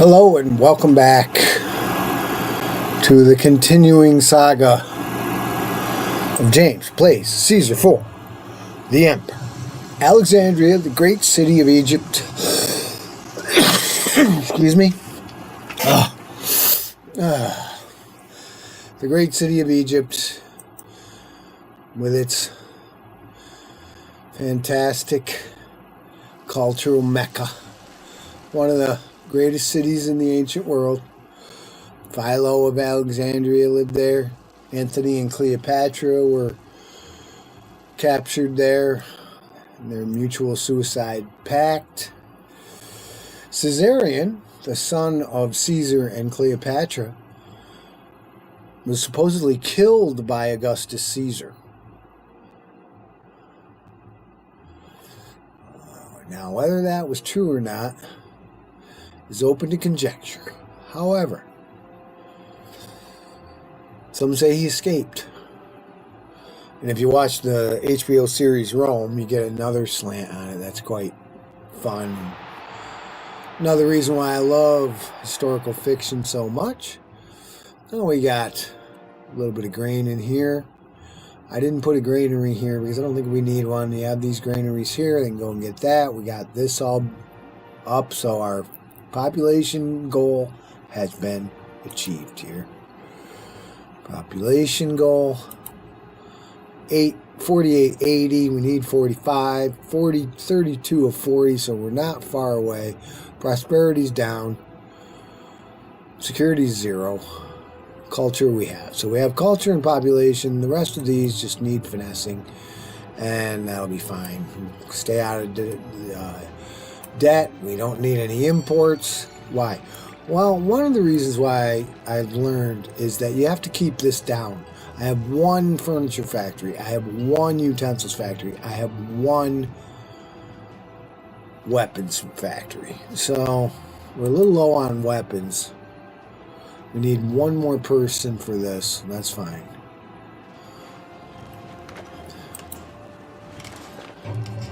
Hello and welcome back to the continuing saga of James plays Caesar for the Emperor. Alexandria, the great city of Egypt. Excuse me. The great city of Egypt with its fantastic cultural mecca. One of the greatest cities in the ancient world. Philo of Alexandria lived there. Antony and Cleopatra were captured there in their mutual suicide pact. Caesarion, the son of Caesar and Cleopatra, was supposedly killed by Augustus Caesar. Now, whether that was true or not is open to conjecture. However, some say he escaped. And if you watch the HBO series Rome, you get another slant on it that's quite fun. Another reason why I love historical fiction so much. Now we got a little bit of grain in here. I didn't put a granary here because I don't think we need one. You have these granaries here, then go and get that. We got this all up, so our population goal has been achieved here. Population goal 4880. We need 45. 32 of 40, so we're not far away. Prosperity's down. Security's 0. Culture we have. So we have culture and population. The rest of these just need finessing, and that'll be fine. Stay out of debt. We don't need any imports. Why? Well, one of the reasons why I've learned is that you have to keep this down. I have one furniture factory. I have one utensils factory. I have one weapons factory. So we're a little low on weapons. We need one more person for this. That's fine.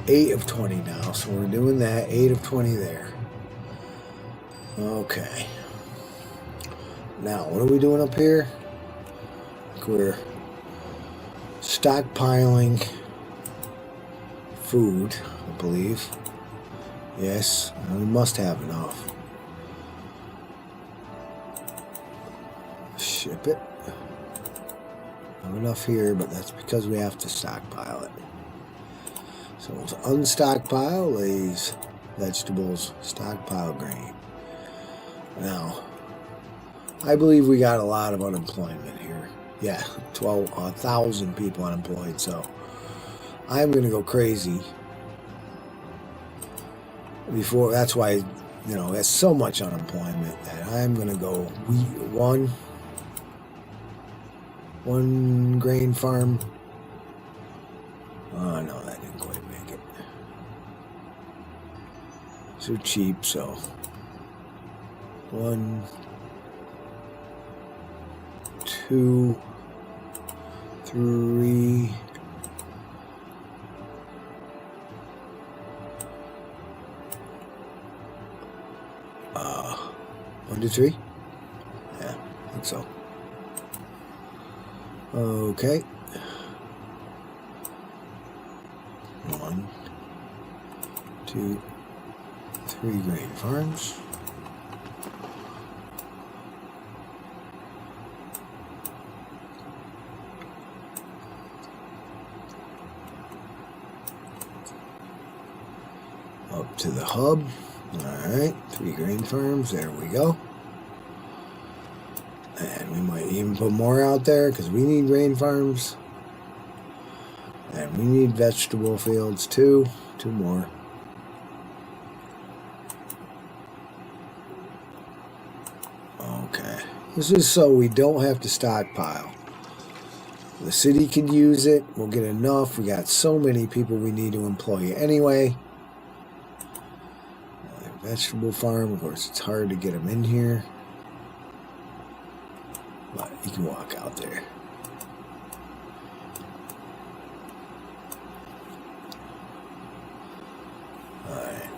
8 of 20 now, so we're doing that. 8 of 20 there. Okay. Now, what are we doing up here? We're stockpiling food, I believe. Yes, we must have enough. Ship it. Not enough here, but that's because we have to stockpile it. So it's unstockpile these vegetables, stockpile grain. Now, I believe we got a lot of unemployment here. Yeah, 1,000 people unemployed, so I'm going to go crazy. That's why, there's so much unemployment that I'm going to go one grain farm. Oh, no, that didn't quite make it. So cheap, so 1, 2, 3. One, 2, 3. Yeah, I think so. Okay. 1, 2, 3 grain farms. Up to the hub. Alright, 3 grain farms. There we go. And we might even put more out there because we need grain farms. And we need vegetable fields too. 2 more. Okay. This is so we don't have to stockpile. The city can use it. We'll get enough. We got so many people we need to employ anyway. Vegetable farm. Of course, it's hard to get them in here. But you can walk out there. Alright.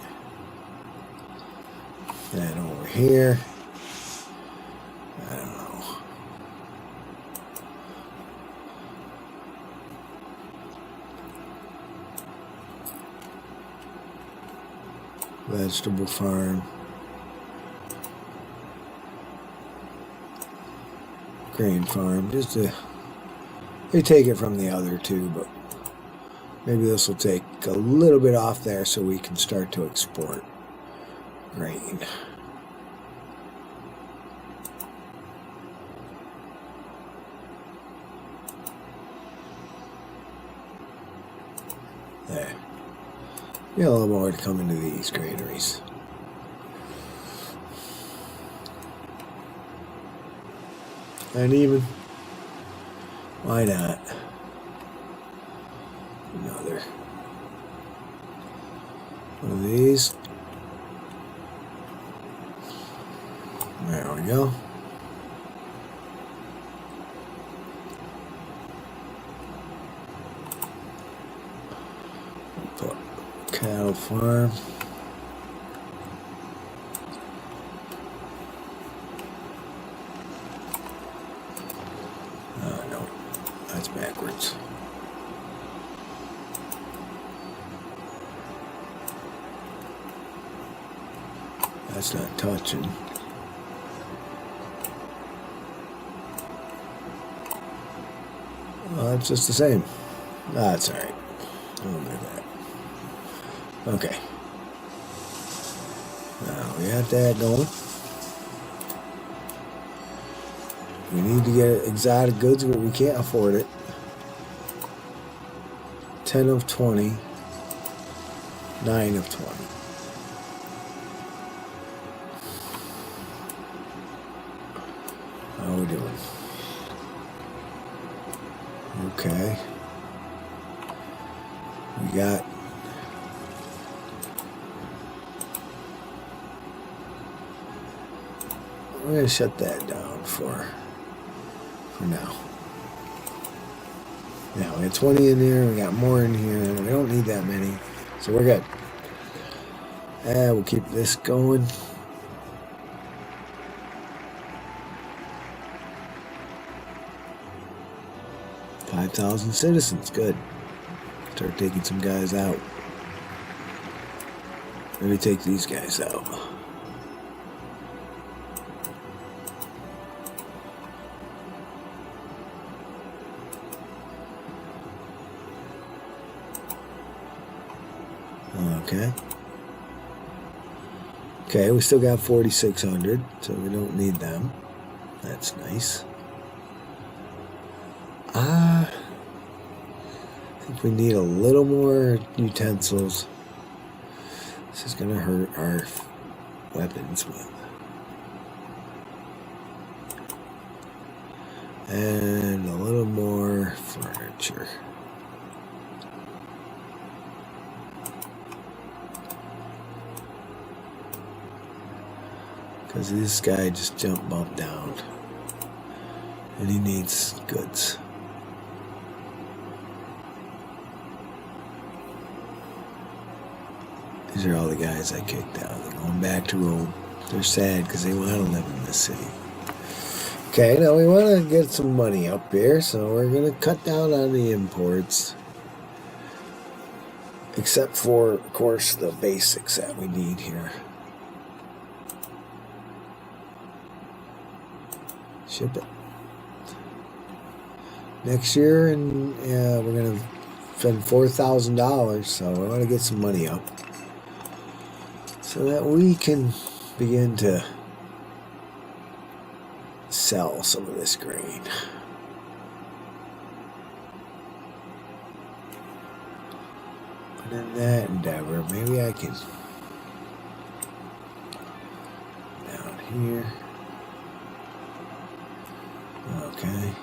Then over here, I don't know. Vegetable farm. Grain farm. Just to, they take it from the other two, but maybe this will take a little bit off there so we can start to export grain. There. Get a little more to come into these granaries. And even, why not? Another one of these. There we go. Put cattle farm. No, that's backwards. That's not touching. Well, it's just the same. That's alright. I'll do that. Okay. Now we got that going. We need to get exotic goods, but we can't afford it. 10 of 20. 9 of 20. How are we doing? Okay. We got we're gonna shut that down for now. Yeah, we got 20 in there, we got more in here, we don't need that many. So we're good. And we'll keep this going. $5,000 citizens, good. Start taking some guys out. Maybe take these guys out. Okay. Okay, we still got 4,600, so we don't need them. That's nice. I think we need a little more utensils. This is gonna hurt our weapons, and a little more furniture. Because this guy just bumped down. And he needs goods. These are all the guys I kicked out. They're going back to Rome. They're sad because they want to live in this city. Okay, now we want to get some money up here, so we're going to cut down on the imports. Except for, of course, the basics that we need here. Ship it. Next year, and yeah, we're going to spend $4,000, so we want to get some money up. So that we can begin to sell some of this grain. But in that endeavor, maybe I can down here. Okay.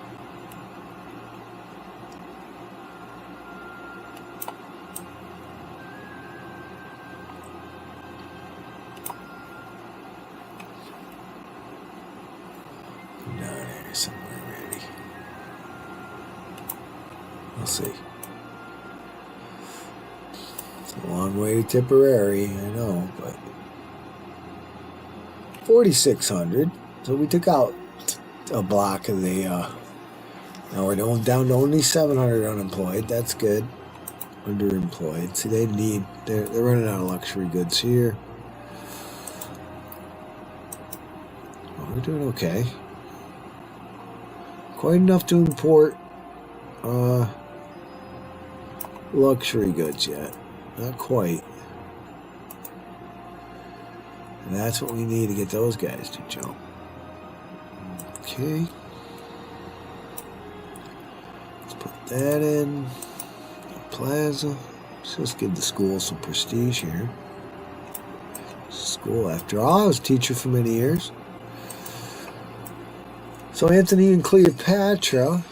Down here somewhere, maybe. We'll see. It's a long way to Tipperary, I know, but 4,600. So we took out a block of the, now we're down to only 700 unemployed. That's good. Underemployed. See, they're running out of luxury goods here. Oh, we're doing okay. Quite enough to import luxury goods yet. Not quite. And that's what we need to get those guys to jump. Okay. Let's put that in. Plaza. Let's just give the school some prestige here. School, after all, I was a teacher for many years. So Antony and Cleopatra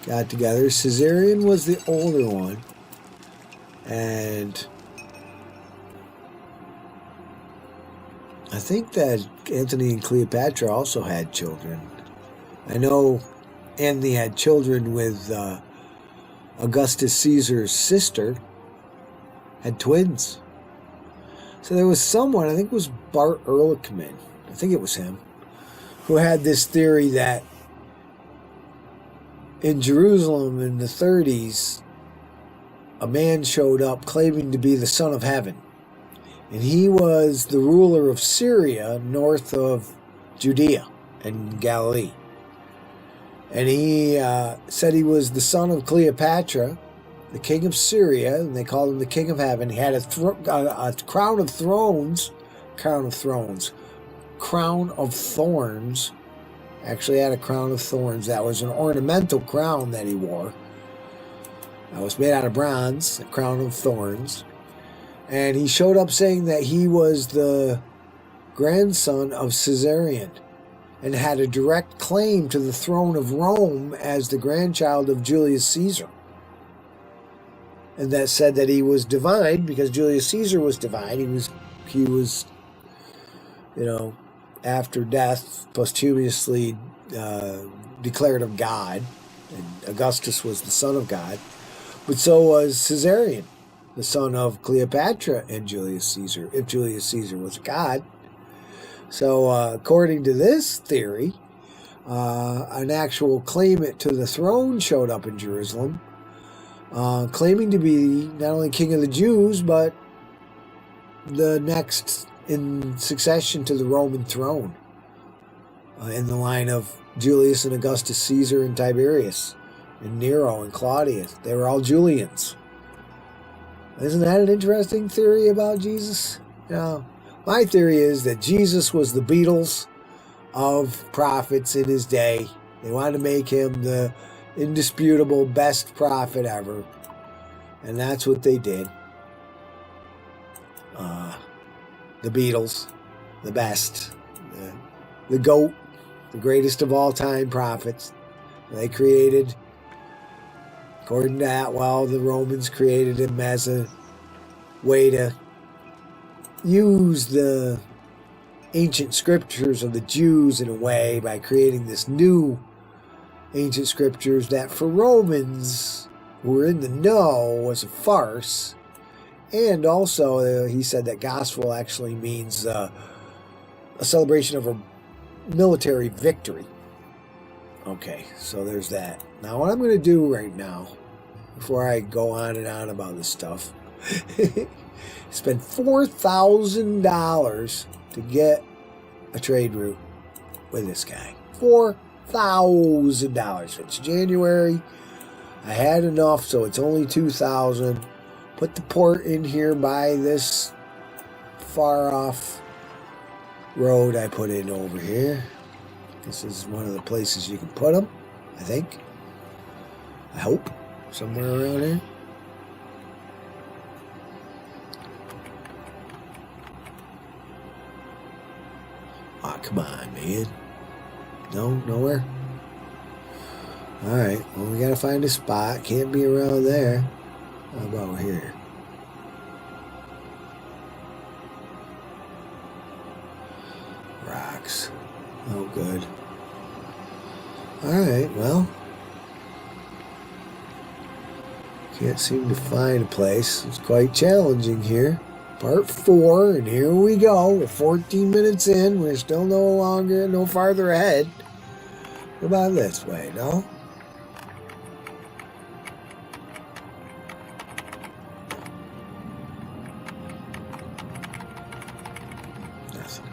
got together. Caesarion was the older one. And I think that Antony and Cleopatra also had children. I know Antony had children with Augustus Caesar's sister, had twins. So there was someone, I think it was Bart Ehrlichman, I think it was him, who had this theory that in Jerusalem in the 30s, a man showed up claiming to be the Son of Heaven. And he was the ruler of Syria, north of Judea and Galilee. And he said he was the son of Cleopatra, the king of Syria, and they called him the King of Heaven. He had a crown of thorns, actually had a crown of thorns. That was an ornamental crown that he wore. That was made out of bronze, a crown of thorns. And he showed up saying that he was the grandson of Caesarion and had a direct claim to the throne of Rome as the grandchild of Julius Caesar. And that said that he was divine because Julius Caesar was divine. He was, after death, posthumously declared of God. And Augustus was the son of God. But so was Caesarion, the son of Cleopatra and Julius Caesar, if Julius Caesar was a god. So according to this theory, an actual claimant to the throne showed up in Jerusalem, claiming to be not only king of the Jews, but the next in succession to the Roman throne, in the line of Julius and Augustus Caesar and Tiberius and Nero and Claudius. They were all Julians. Isn't that an interesting theory about Jesus? My theory is that Jesus was the Beatles of prophets in his day. They wanted to make him the indisputable best prophet ever. And that's what they did. The Beatles, the best, the GOAT, the greatest of all time prophets. They created, according to Atwell, the Romans created him as a way to use the ancient scriptures of the Jews in a way by creating this new ancient scriptures that for Romans who were in the know was a farce. And also he said that gospel actually means a celebration of a military victory. Okay, so there's that. Now what I'm going to do right now, before I go on and on about this stuff, spend $4,000 to get a trade route with this guy. $4,000. It's January. I had enough, so it's only $2,000. Put the port in here by this far off road I put in over here. This is one of the places you can put them, I think. I hope. Somewhere around here. Oh, come on, man. No, nowhere? Alright, well, we gotta find a spot. Can't be around there. How about here? Rocks. Oh, good. Alright, well. Can't seem to find a place. It's quite challenging here. Part 4, and here we go. We're 14 minutes in. We're still no farther ahead. What about this way, no? Nothing.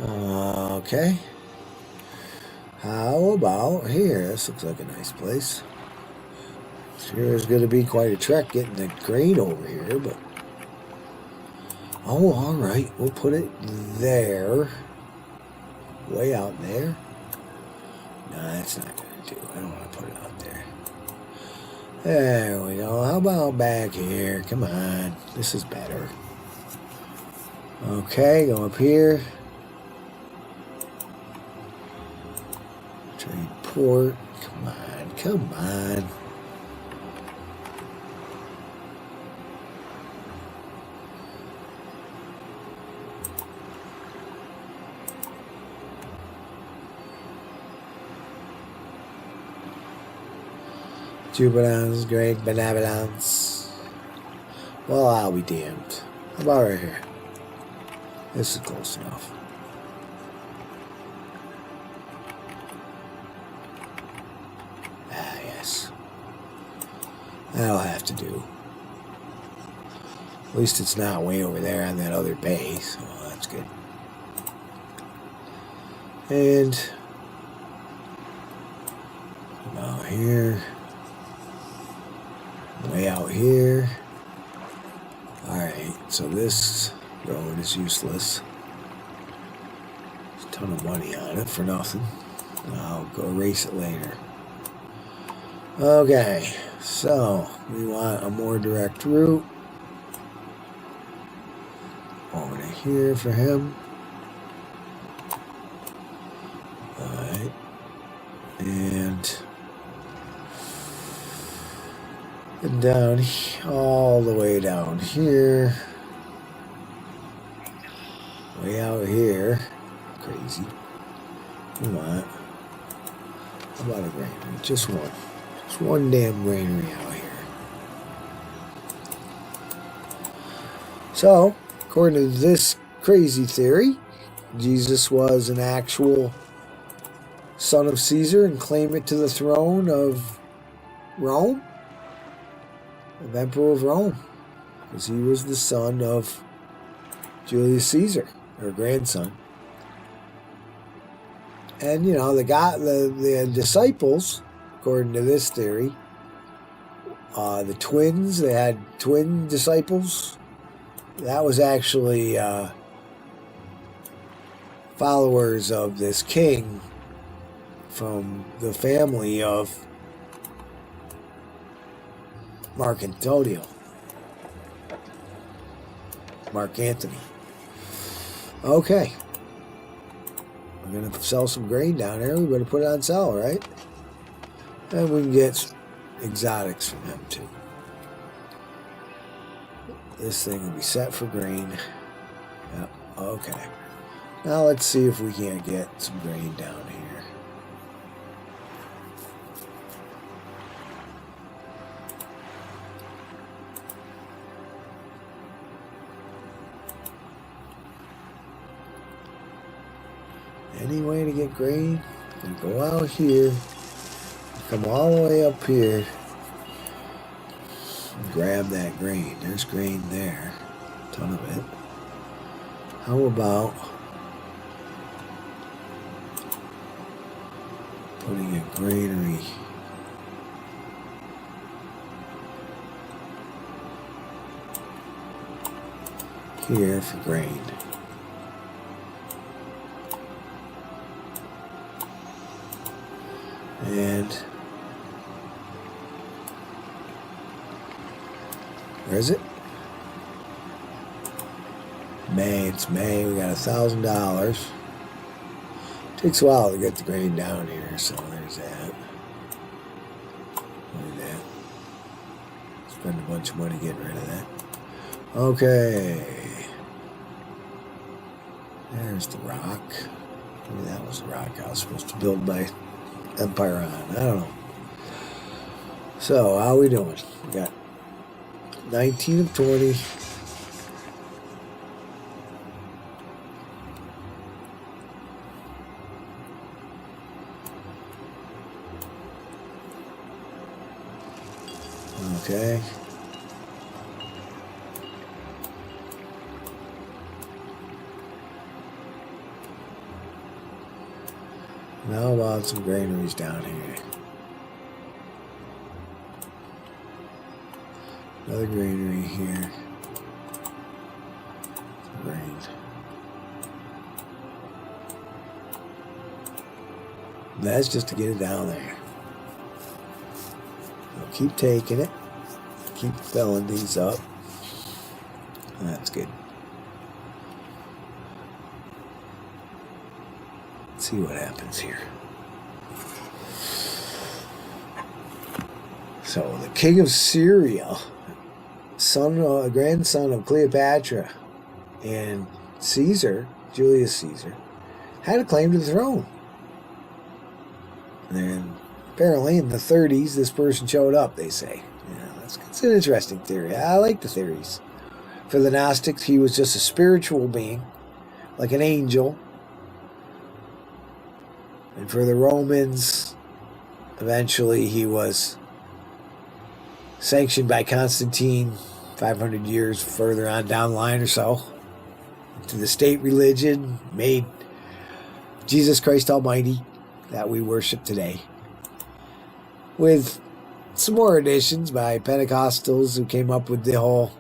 Okay. How about here? This looks like a nice place. Sure is going to be quite a trek getting the grain over here, but... Oh, all right. We'll put it there. Way out there. No, that's not going to do. I don't want to put it out there. There we go. How about back here? Come on. This is better. Okay, go up here. Trade port. Come on. Come on. Jubilance, great benevolence. Well, I'll be damned. How about right here? This is close enough. Ah, yes. That'll have to do. At least it's not way over there on that other bay, so that's good. And about here. Way out here. Alright, so this road is useless. There's a ton of money on it for nothing. I'll go erase it later. Okay, so we want a more direct route. Over to here for him. Alright. And down, all the way down here. Way out here. Crazy. Come on. How about a granary? Just one. Just one damn granary out here. So, according to this crazy theory, Jesus was an actual son of Caesar and claimed it to the throne of Rome. Of Emperor of Rome, because he was the son of Julius Caesar, or grandson. And you know, the disciples, according to this theory, the twins, they had twin disciples. That was actually followers of this king from the family of Mark Anthony. Okay. We're going to sell some grain down here. We better put it on sale, right? And we can get exotics from him, too. This thing will be set for grain. Yep, okay. Now let's see if we can't get some grain down here. Any way to get grain? And go out here, come all the way up here, and grab that grain. There's grain there, a ton of it. How about putting a granary here for grain? And where is it? May. It's May. We got $1,000. Takes a while to get the grain down here, so there's that. Look at that. Spend a bunch of money getting rid of that. Okay. There's the rock. Maybe that was the rock I was supposed to build my empire on. I don't know. So, how we doing? We got 19 of 20. Okay. Now about some granaries down here. Another granary here. Grain. That's just to get it down there. We'll keep taking it. Keep filling these up. That's good. Let's see what happens here. So the king of Syria, grandson of Cleopatra and Caesar, Julius Caesar, had a claim to the throne. And then apparently in the 30s, this person showed up, they say. It's an interesting theory. I like the theories. For the Gnostics, he was just a spiritual being, like an angel. And for the Romans, eventually he was sanctioned by Constantine 500 years further on down the line or so to the state religion, made Jesus Christ Almighty that we worship today, with some more additions by Pentecostals who came up with the whole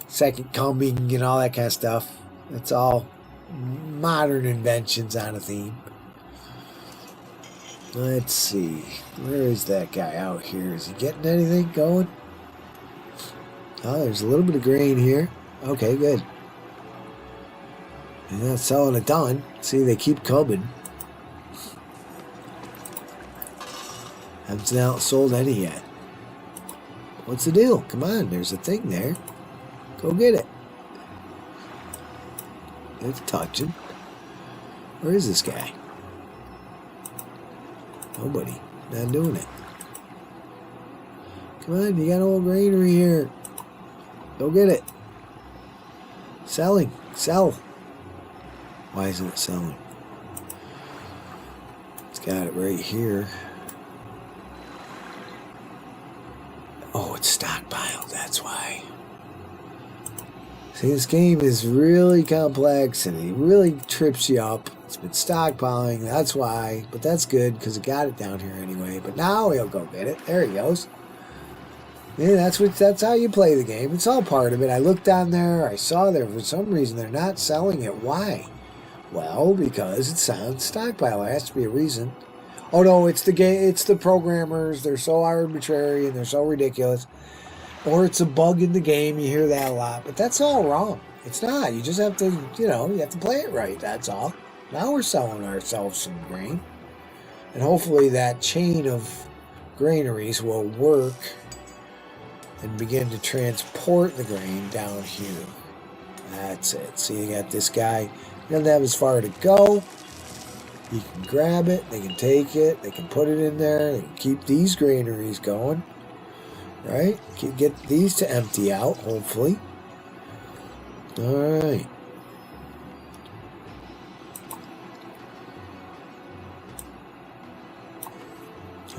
second coming and all that kind of stuff. It's all modern inventions on a theme. Let's see. Where is that guy out here? Is he getting anything going? Oh, there's a little bit of grain here. Okay, good. He's not selling a ton. See, they keep coming. Haven't out sold any yet. What's the deal? Come on, there's a thing there. Go get it. It's touching. Where is this guy? Nobody. Not doing it. Come on, you got an old granary here. Go get it. Selling. Sell. Why isn't it selling? It's got it right here. Oh, it's stockpiled, that's why. See, this game is really complex and it really trips you up. It's been stockpiling, that's why. But that's good because it got it down here anyway. But now he'll go get it. There he goes. Yeah, that's how you play the game. It's all part of it. I looked down there, I saw there for some reason they're not selling it. Why? Well, because it's on stockpile. There has to be a reason. Oh no, it's the game. It's the programmers. They're so arbitrary and they're so ridiculous. Or it's a bug in the game. You hear that a lot, but that's all wrong. It's not. You just have to, you have to play it right. That's all. Now we're selling ourselves some grain, and hopefully that chain of granaries will work and begin to transport the grain down here. That's it. See, you got this guy. He doesn't have as far to go. You can grab it, they can take it, they can put it in there, they can keep these granaries going, right? Get these to empty out, hopefully. All right.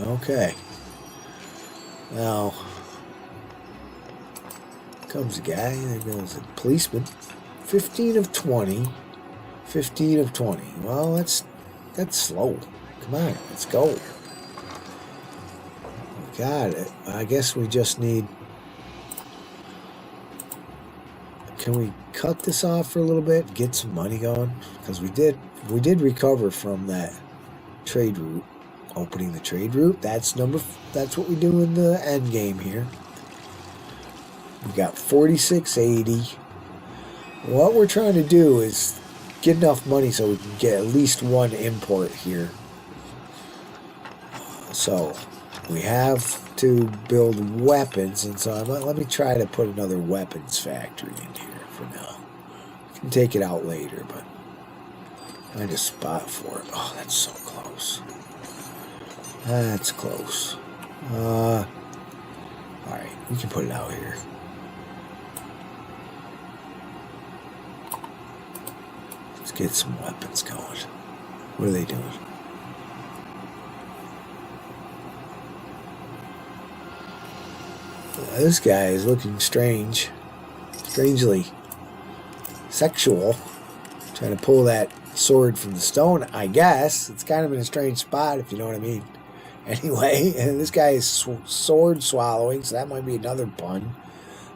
Okay. Now, comes a guy, there goes a policeman. 15 of 20. 15 of 20. Well, that's slow. Come on, let's go. We got it. I guess we just need... Can we cut this off for a little bit? Get some money going? Because we did recover from that trade route. Opening the trade route. That's what we do in the end game here. We got 4680. What we're trying to do is get enough money so we can get at least one import here. So we have to build weapons, and so let me try to put another weapons factory in here for now. I can take it out later, but find a spot for it. Oh, that's so close. That's close. Alright, we can put it out here. Let's get some weapons going. What are they doing? This guy is looking strange. Strangely sexual. Trying to pull that sword from the stone, I guess. It's kind of in a strange spot, if you know what I mean. Anyway, and this guy is sword swallowing, so that might be another pun.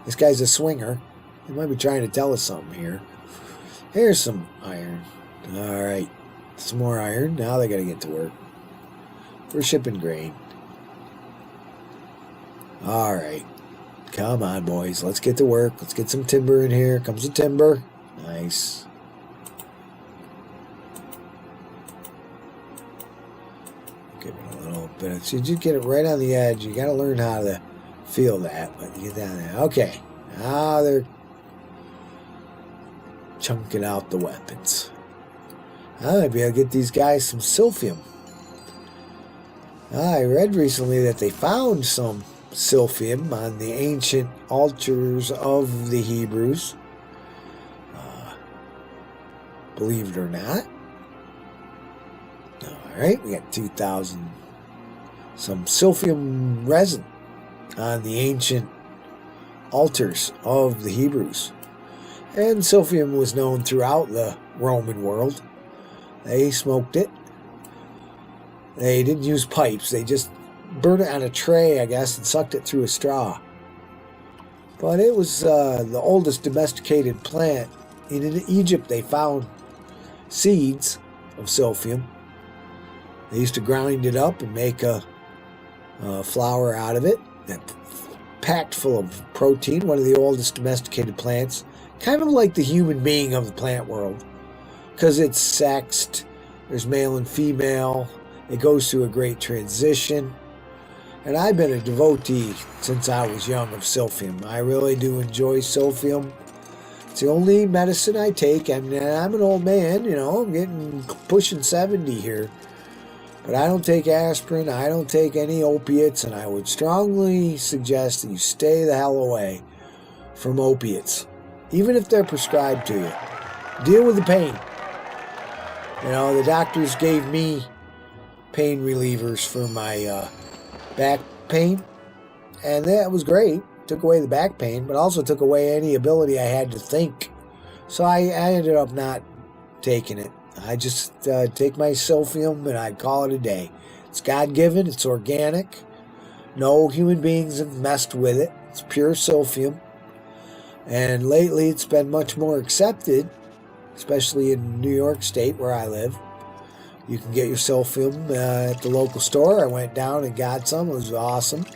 This guy's a swinger. He might be trying to tell us something here. Here's some iron. Alright. Some more iron. Now they gotta get to work. We're shipping grain. Alright. Come on, boys. Let's get to work. Let's get some timber in here. Comes the timber. Nice. Give it a little bit. So you just get it right on the edge. You got to learn how to feel that. But you get down there. Okay. Now they're chunking out the weapons. I might be able to get these guys some silphium. I read recently that they found some silphium on the ancient altars of the Hebrews. Believe it or not. Alright, we got 2,000 some silphium resin on the ancient altars of the Hebrews. And silphium was known throughout the Roman world. They smoked it. They didn't use pipes. They just burned it on a tray, I guess, and sucked it through a straw. But it was the oldest domesticated plant. In Egypt, they found seeds of silphium. They used to grind it up and make a flour out of it. That's packed full of protein, one of the oldest domesticated plants. Kind of like the human being of the plant world. Because it's sexed, there's male and female. It goes through a great transition. And I've been a devotee since I was young of silphium. I really do enjoy silphium. It's the only medicine I take. I'm an old man, you know, I'm getting pushing 70 here. But I don't take aspirin, I don't take any opiates, and I would strongly suggest that you stay the hell away from opiates. Even if they're prescribed to you. Deal with the pain. You know, the doctors gave me pain relievers for my back pain, and that was great. Took away the back pain, but also took away any ability I had to think. So I ended up not taking it. I just take my silphium and I call it a day. It's God-given, it's organic. No human beings have messed with it. It's pure silphium. And lately it's been much more accepted, especially in New York State where I live. You can get your silphium at the local store. I went down and got some. It was awesome.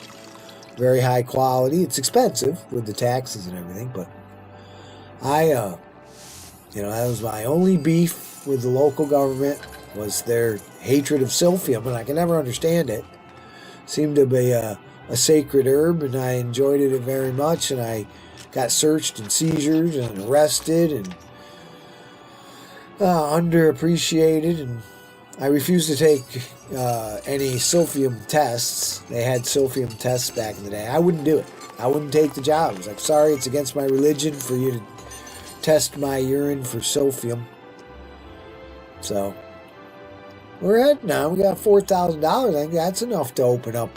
Very high quality. It's expensive with the taxes and everything, but that was my only beef with the local government, was their hatred of silphium, and I can never understand it. Seemed to be a sacred herb, and I enjoyed it very much, and I got searched and seizures and arrested and underappreciated, and I refused to take any silphium tests. They had silphium tests back in the day. I wouldn't do it. I wouldn't take the job. I was like, sorry, it's against my religion for you to test my urine for silphium. So, we're at now. We got $4,000. I think that's enough to open up,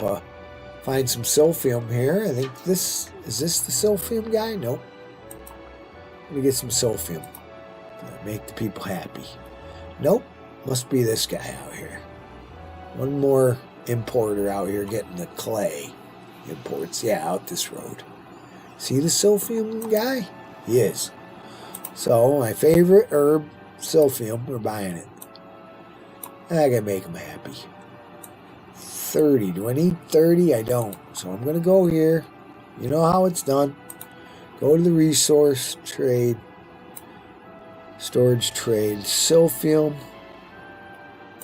find some silphium here. I think is this the silphium guy? Nope. Let me get some silphium. Make the people happy. Nope. Must be this guy out here. One more importer out here getting the clay imports. Yeah, out this road. See the silphium guy? He is. So, my favorite herb, silphium, we're buying it. I gotta make him happy. 30. Do I need 30? I don't. So, I'm gonna go here. You know how it's done. Go to the resource trade. Storage trade. Silphium.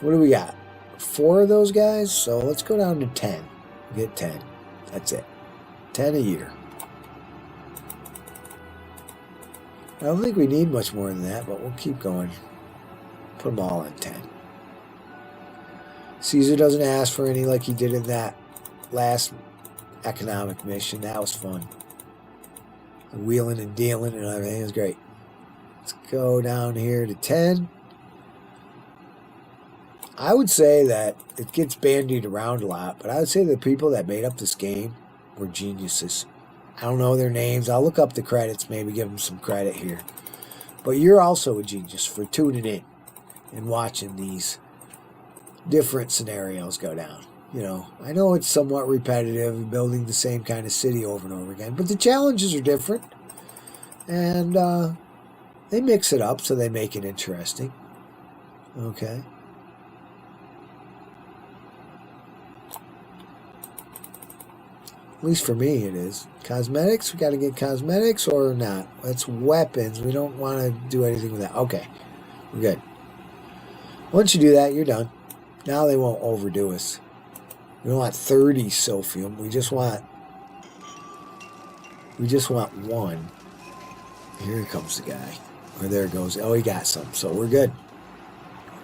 What do we got? 4 of those guys? So let's go down to 10. Get 10. That's it. 10 a year. I don't think we need much more than that, but we'll keep going. Put them all on 10. Caesar doesn't ask for any like he did in that last economic mission. That was fun. The wheeling and dealing and everything was great. Let's go down here to 10. I would say that it gets bandied around a lot, but I would say the people that made up this game were geniuses. I don't know their names. I'll look up the credits, maybe give them some credit here. But you're also a genius for tuning in and watching these different scenarios go down. You know, I know it's somewhat repetitive, building the same kind of city over and over again, but the challenges are different, and they mix it up so they make it interesting. Okay. At least for me it is. Cosmetics, we got to get cosmetics or not. That's weapons. We don't want to do anything with that. Okay, we're good. Once you do that, you're done. Now they won't overdo us. We don't want 30 silphium. We just want one. Here comes the guy. Or there it goes. Oh, he got some. So we're good.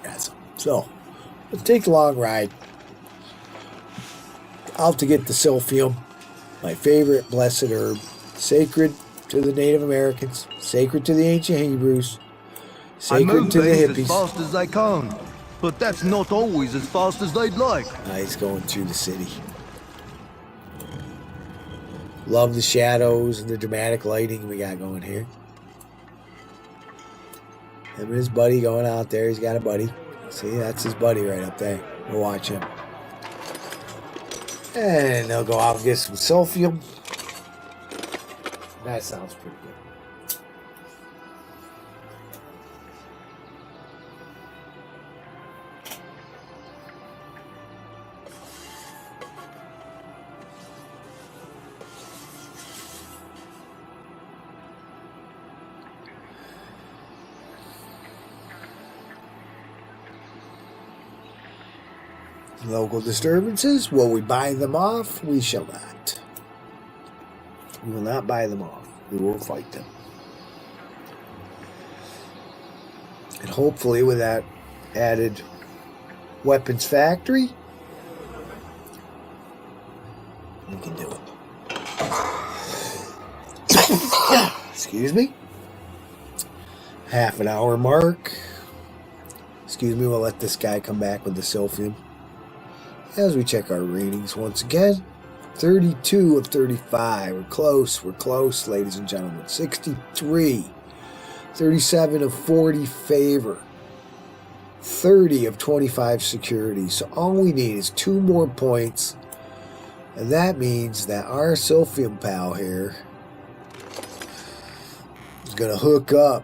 Got some. So let's take the long ride. I'll have to get the silphium. My favorite blessed herb, sacred to the Native Americans, sacred to the ancient Hebrews, sacred to the hippies. As fast as they can, but that's not always as fast as they'd like. He's going through the city. Love the shadows and the dramatic lighting we got going here. Him and his buddy going out there. He's got a buddy. See, that's his buddy right up there. We'll watch him. And they'll go out and get some silphium. That sounds pretty good. Local disturbances, will we buy them off? We shall not. We will not buy them off. We will fight them. And hopefully with that added weapons factory, we can do it. Excuse me. Half an hour mark. Excuse me, we'll let this guy come back with the silphium. As we check our ratings once again, 32 of 35. We're close, ladies and gentlemen. 63. 37 of 40 favor. 30 of 25 security. So all we need is 2 more points. And that means that our silphium pal here is going to hook up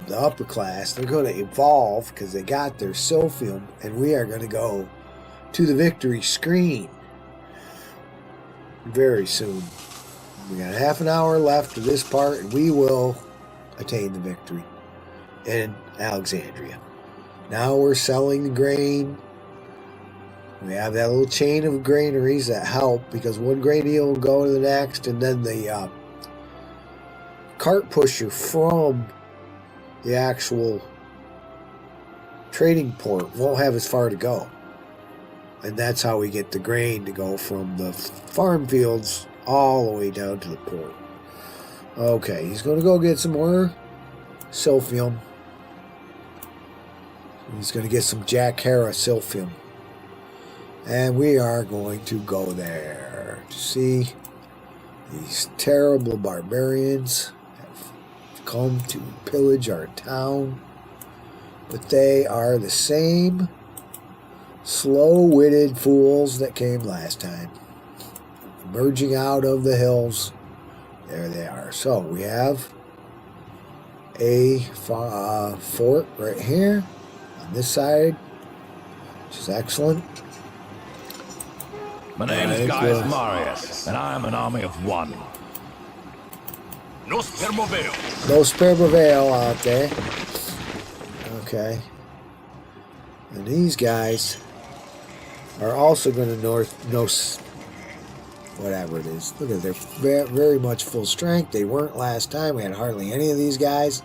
the upper class. They're going to evolve because they got their silphium. And we are going to go to the victory screen very soon. We got half an hour left of this part, and we will attain the victory in Alexandria. Now we're selling the grain. We have that little chain of granaries that help, because one grain deal will go to the next, and then the cart pusher from the actual trading port won't have as far to go. And that's how we get the grain to go from the farm fields all the way down to the port. Okay, he's going to go get some more silphium. He's going to get some Jack Hara silphium. And we are going to go there to see these terrible barbarians have come to pillage our town. But they are the same slow-witted fools that came last time. Emerging out of the hills. There they are. So we have a fort right here on this side, which is excellent. My name is Gaius Marius, and I am an army of one. Nos permoveo. No spermovale out there. Okay. And these guys are also going to whatever it is. Look at they're very much full strength. They weren't last time. We had hardly any of these guys.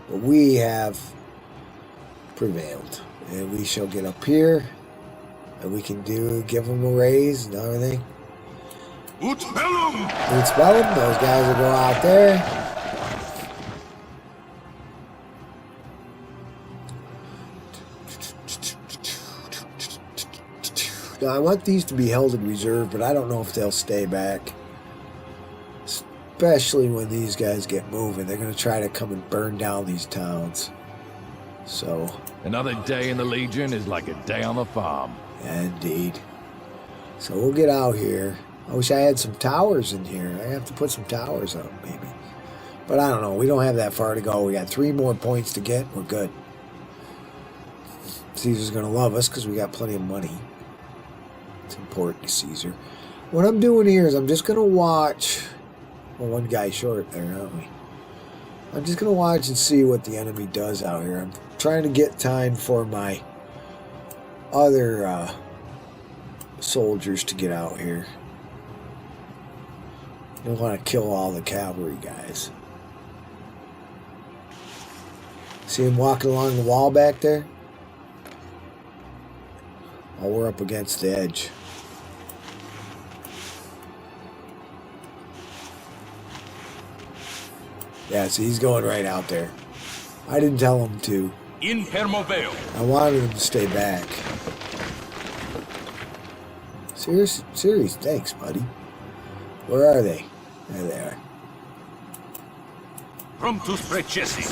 But we have prevailed. And we shall get up here. And we can give them a raise and everything. It's Bellum. Those guys will go out there. Now, I want these to be held in reserve, but I don't know if they'll stay back. Especially when these guys get moving. They're going to try to come and burn down these towns. So... Another day in the Legion is like a day on the farm. Indeed. So we'll get out here. I wish I had some towers in here. I have to put some towers up, maybe. But I don't know. We don't have that far to go. We got 3 more points to get. We're good. Caesar's going to love us because we got plenty of money. It's important to Caesar. What I'm doing here is I'm just going to watch... Well, one guy short there, aren't we? I'm just going to watch and see what the enemy does out here. I'm trying to get time for my other soldiers to get out here. I don't want to kill all the cavalry guys. See him walking along the wall back there? Oh, we're up against the edge. Yeah, see, he's going right out there. I didn't tell him to. I wanted him to stay back. Serious, thanks, buddy. Where are they? There they are. From to Sprechesi.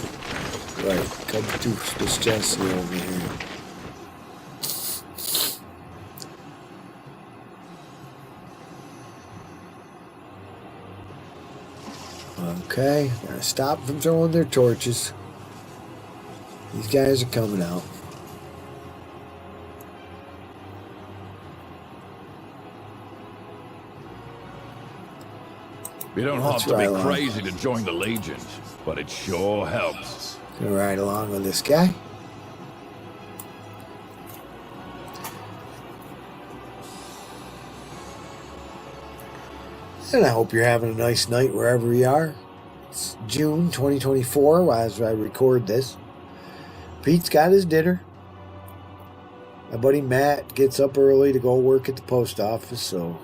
Right, come to Sprechesi over here. Okay, gotta stop them throwing their torches. These guys are coming out. You don't have to be crazy to join the Legions, but it sure helps. Gonna ride along with this guy. And I hope you're having a nice night wherever you are. It's June 2024 as I record this. Pete's got his dinner. My buddy Matt gets up early to go work at the post office, so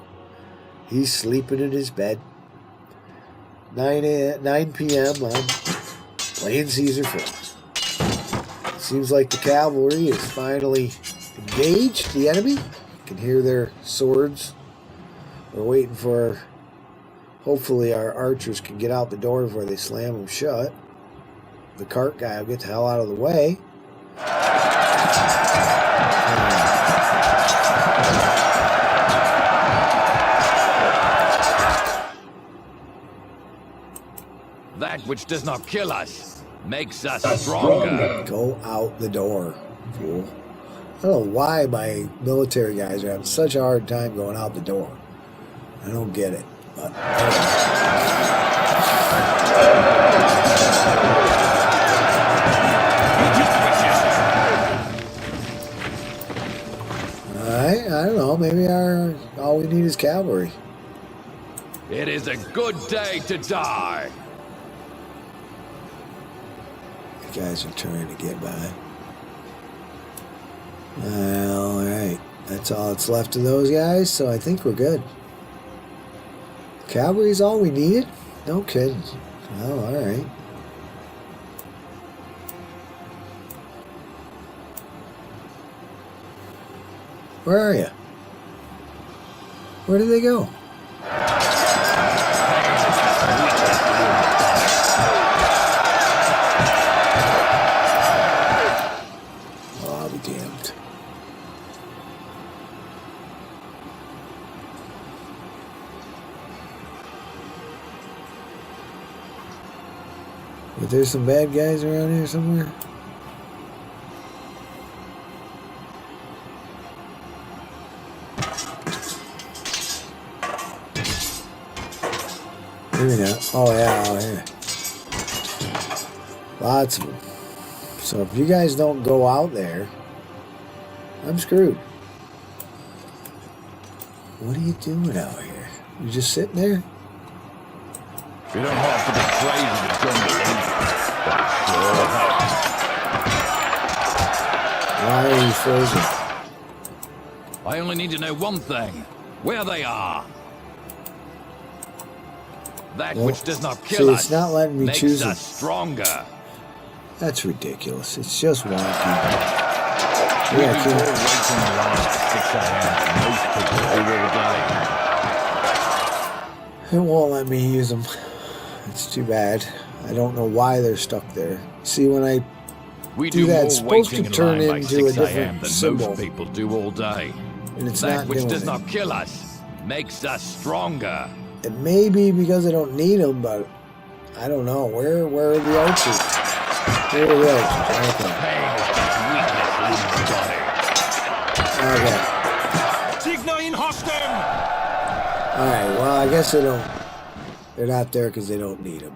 he's sleeping in his bed. 9 p.m. I'm playing Caesar 4. Seems like the cavalry is finally engaged the enemy. You can hear their swords. We're waiting for... Hopefully our archers can get out the door before they slam them shut. The cart guy will get the hell out of the way. That which does not kill us makes us stronger. Go out the door, fool. I don't know why my military guys are having such a hard time going out the door. I don't get it. But Alright, I don't know. Maybe all we need is cavalry. It is a good day to die. The guys are trying to get by. Well, alright. That's all that's left of those guys, so I think we're good. Cavalry's all we needed? No kidding. Oh, alright. Where are you? Where did they go? Oh, I'll be damned. But there's some bad guys around here somewhere. Maybe not. Oh yeah, oh yeah. Lots of them. So if you guys don't go out there, I'm screwed. What are you doing out here? You just sitting there? You don't have to be crazy to join the Legion, but it sure helps. Why are you frozen? I only need to know one thing: where they are. That Well, which does not see, kill it's us not letting me makes choose us stronger. That's ridiculous. It's just wonky. We've Yeah, been can't. waiting around at 6 a.m. Most people do all day. It won't let me use them. It's too bad. I don't know why they're stuck there. See, when I We do do that, more it's supposed to waiting in turn line by into a 6 a.m. different than symbol, most people do all day. and it's That not which doing does it. not kill us makes us stronger. It may be because I don't need them, but I don't know. Where are the archers? Where are the archers? Okay. Pain is just weakness leaving the body. Okay. Signa in Hostem! Alright, well, I guess they don't. They're not there because they don't need them.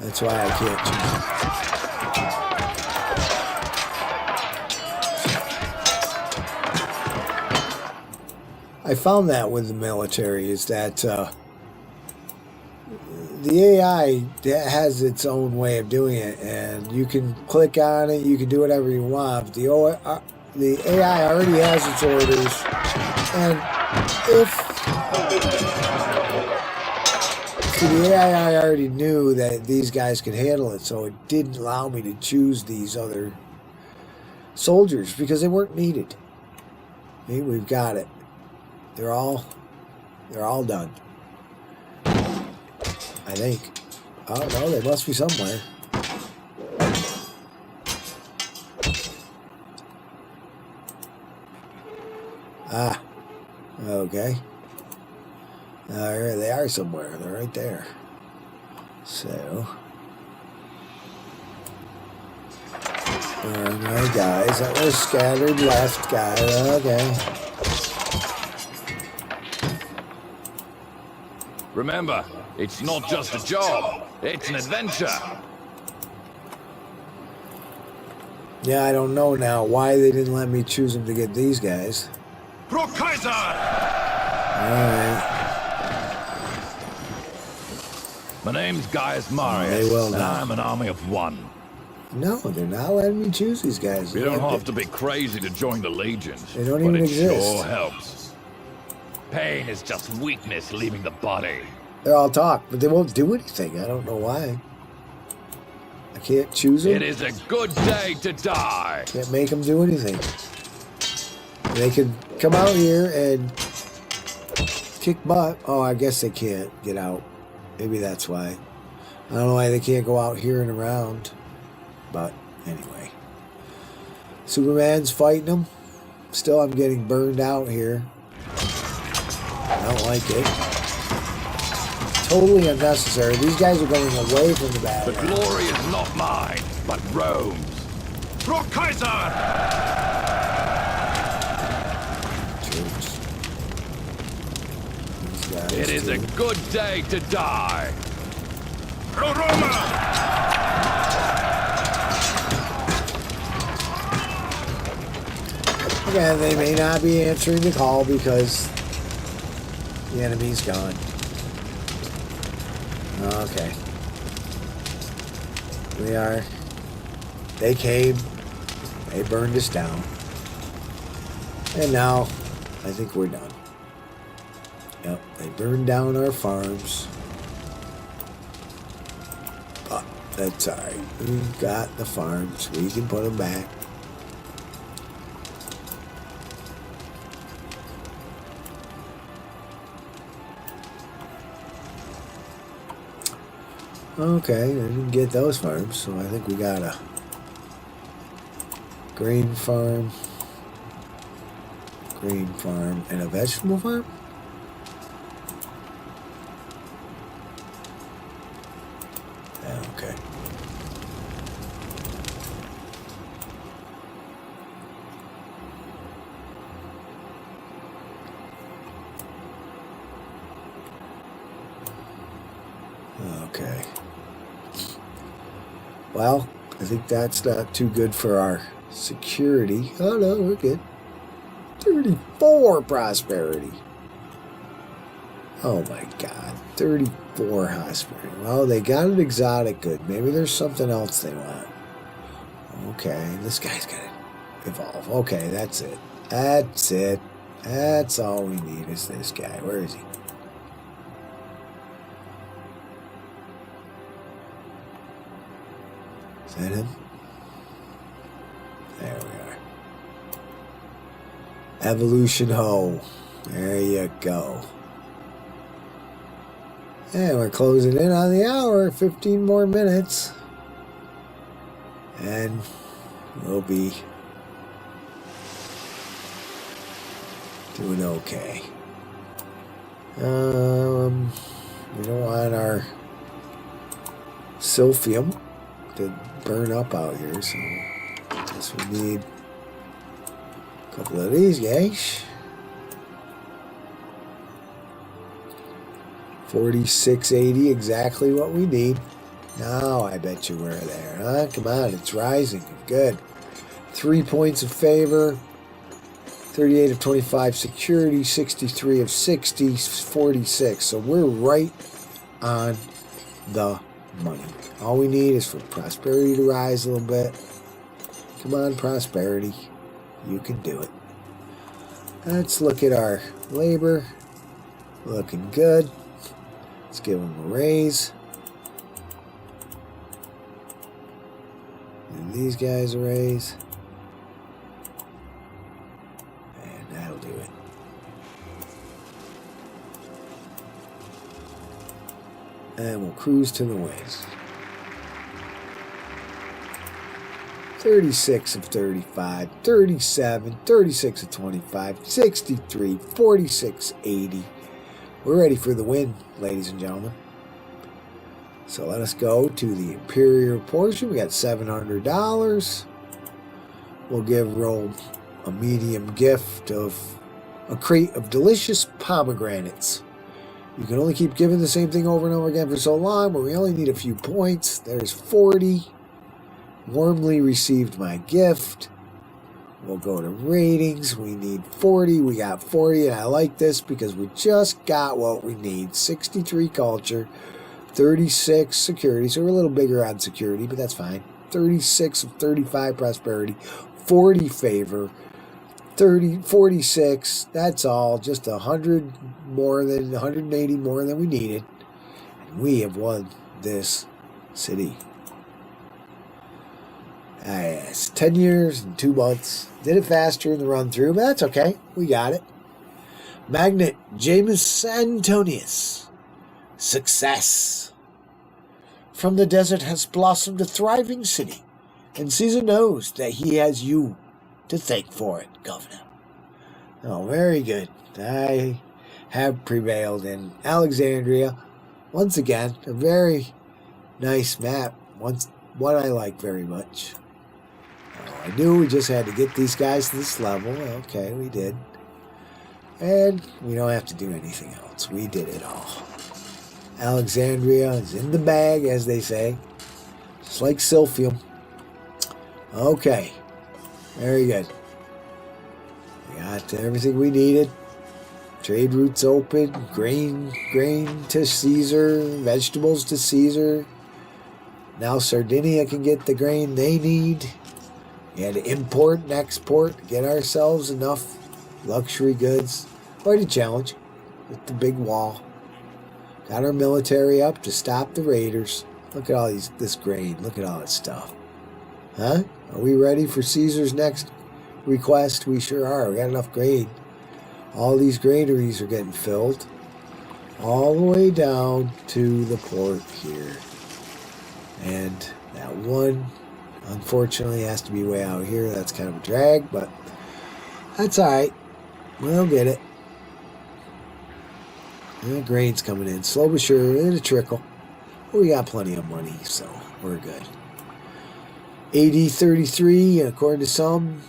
That's why I can't choose them. I found that with the military is that the AI has its own way of doing it, and you can click on it, you can do whatever you want. The AI already has its orders, and the AI already knew that these guys could handle it, so it didn't allow me to choose these other soldiers because they weren't needed. Okay, we've got it. They're all done. I think. Oh no, they must be somewhere. Ah, okay. There they are somewhere. They're right there. So, my guys that were scattered left, guy. Okay. Remember, it's not just a job, it's an adventure. Yeah, I don't know now why they didn't let me choose them to get these guys. Pro Kaiser! Alright. My name's Gaius They Marius, will and now. I'm an army of one. No, they're not letting me choose these guys. You don't have to be crazy to join the legions, They don't but even it exist. sure helps. Pain is just weakness leaving the body. They're all talk, but they won't do anything. I don't know why. I can't choose them. It is a good day to die. Can't make them do anything. They could come out here and kick butt. Oh, I guess they can't get out. Maybe that's why. I don't know why they can't go out here and around. But anyway. Superman's fighting them. Still, I'm getting burned out here. I don't like it. Totally unnecessary. These guys are going away from the The battle. glory is not mine, but Rome's. Pro Kaiser! It is a good day to die. Pro Roma! Again, they may not be answering the call because the enemy's gone. Okay. They came. They burned us down. And now, I think we're done. Yep, they burned down our farms. But that's alright. We've got the farms. We can put them back. Okay, I didn't get those farms, so I think we got a grain farm, and a vegetable farm? Okay. Okay. Well, I think that's not too good for our security. Oh no, we're good. 34 prosperity. Oh my god, 34 prosperity. Well, they got an exotic good. Maybe there's something else they want. Okay, this guy's gonna evolve. Okay, that's it. That's it. That's all we need is this guy. Where is he? Is that him? There we are. Evolution Ho. There you go. And we're closing in on the hour. 15 more minutes. And we'll be doing okay. We don't want our silphium to burn up out here, so I guess we need a couple of these guys. 4680, exactly what we need. Now I bet you we're there, huh? Come on, it's rising. Good. 3 points of favor. 38 of 25 security. 63 of 60. 46. So we're right on the money. All we need is for prosperity to rise a little bit. Come on, prosperity. You can do it. Let's look at our labor. Looking good. Let's give them a raise. And these guys a raise. And that'll do it. And we'll cruise to the west. 36 of 35, 37, 36 of 25, 63, 46, 80. We're ready for the win, ladies and gentlemen. So let us go to the inferior portion. We got $700. We'll give Roll a medium gift of a crate of delicious pomegranates. You can only keep giving the same thing over and over again for so long, but we only need a few points. There's 40. Warmly received my gift. We'll go to ratings. We need 40. We got 40, and I like this because we just got what we need. 63 culture, 36 security. So we're a little bigger on security, but that's fine. 36 of 35 prosperity, 40 favor, 46. That's all. Just 100 more than 180 more than we needed. And we have won this city. Yes, 10 years and 2 months. Did it faster in the run through, but that's okay. We got it. Magnet James Antonius. Success. From the desert has blossomed a thriving city, and Caesar knows that he has you to thank for it, Governor. Oh, very good. I have prevailed in Alexandria. Once again, a very nice map. What I like very much. I knew we just had to get these guys to this level. Okay, we did. And we don't have to do anything else. We did it all. Alexandria is in the bag, as they say. Just like Silphium. Okay. Very good. We got everything we needed. Trade routes open. Grain to Caesar. Vegetables to Caesar. Now Sardinia can get the grain they need. We had to import and export to get ourselves enough luxury goods. Quite a challenge with the big wall. Got our military up to stop the raiders. Look at all this grain. Look at all this stuff. Huh? Are we ready for Caesar's next request? We sure are. We got enough grain. All these granaries are getting filled. All the way down to the port here. And that one, unfortunately, has to be way out here. That's kind of a drag, but that's all right. We'll get it. And the grain's coming in. Slow but sure, in a trickle. But we got plenty of money, so we're good. AD 33, according to some,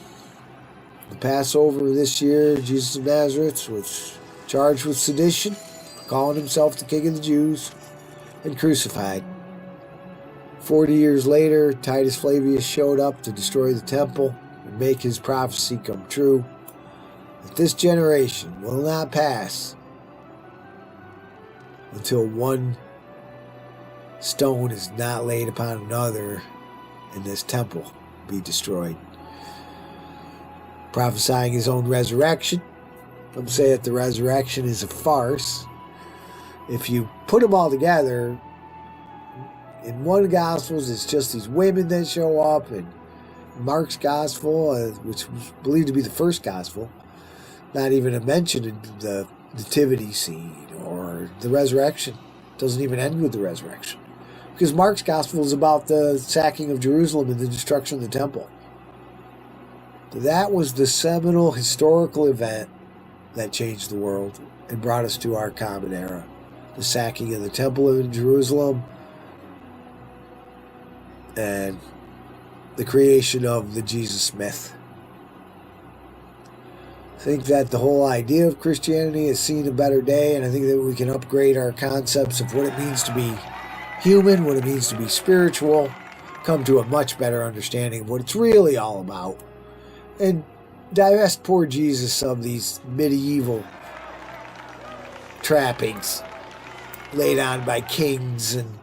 the Passover this year, Jesus of Nazareth was charged with sedition, calling himself the King of the Jews, and crucified. 40 years later, Titus Flavius showed up to destroy the temple and make his prophecy come true. That this generation will not pass until one stone is not laid upon another and this temple be destroyed. Prophesying his own resurrection Some say that the resurrection is a farce. If you put them all together, in one Gospels, it's just these women that show up, and Mark's Gospel, which was believed to be the first Gospel, not even a mention of the nativity scene or the resurrection. It doesn't even end with the resurrection. Because Mark's Gospel is about the sacking of Jerusalem and the destruction of the temple. That was the seminal historical event that changed the world and brought us to our common era. The sacking of the temple in Jerusalem and the creation of the Jesus myth. I think that the whole idea of Christianity has seen a better day, and I think that we can upgrade our concepts of what it means to be human, what it means to be spiritual, come to a much better understanding of what it's really all about, and divest poor Jesus of these medieval trappings laid on by kings and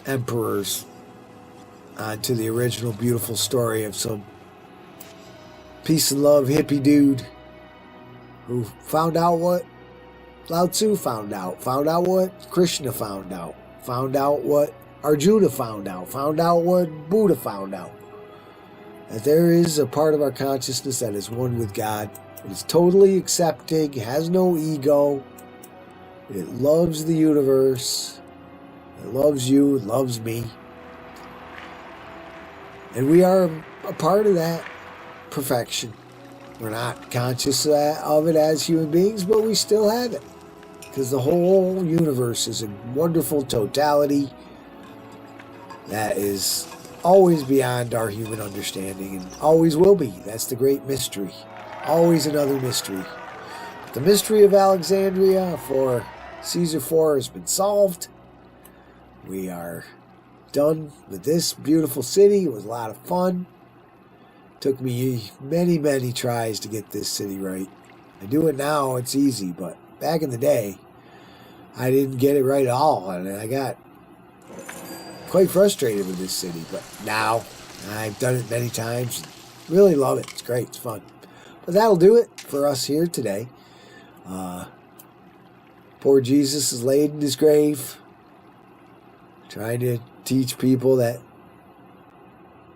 emperors onto the original beautiful story of some peace and love hippie dude who found out what Lao Tzu found out what Krishna found out what Arjuna found out what Buddha found out. That there is a part of our consciousness that is one with God. It is totally accepting, has no ego. It loves the universe. It loves you, it loves me. And we are a part of that perfection. We're not conscious of it as human beings, but we still have it. Because the whole universe is a wonderful totality that is always beyond our human understanding and always will be. That's the great mystery. Always another mystery. The mystery of Alexandria for Caesar IV has been solved. We are done with this beautiful city. It was a lot of fun. Took me many, many tries to get this city right. I do it now, it's easy, but back in the day, I didn't get it right at all, and I got quite frustrated with this city. But now, I've done it many times. Really love it. It's great. It's fun. But that'll do it for us here today. Poor Jesus is laid in his grave, trying to teach people that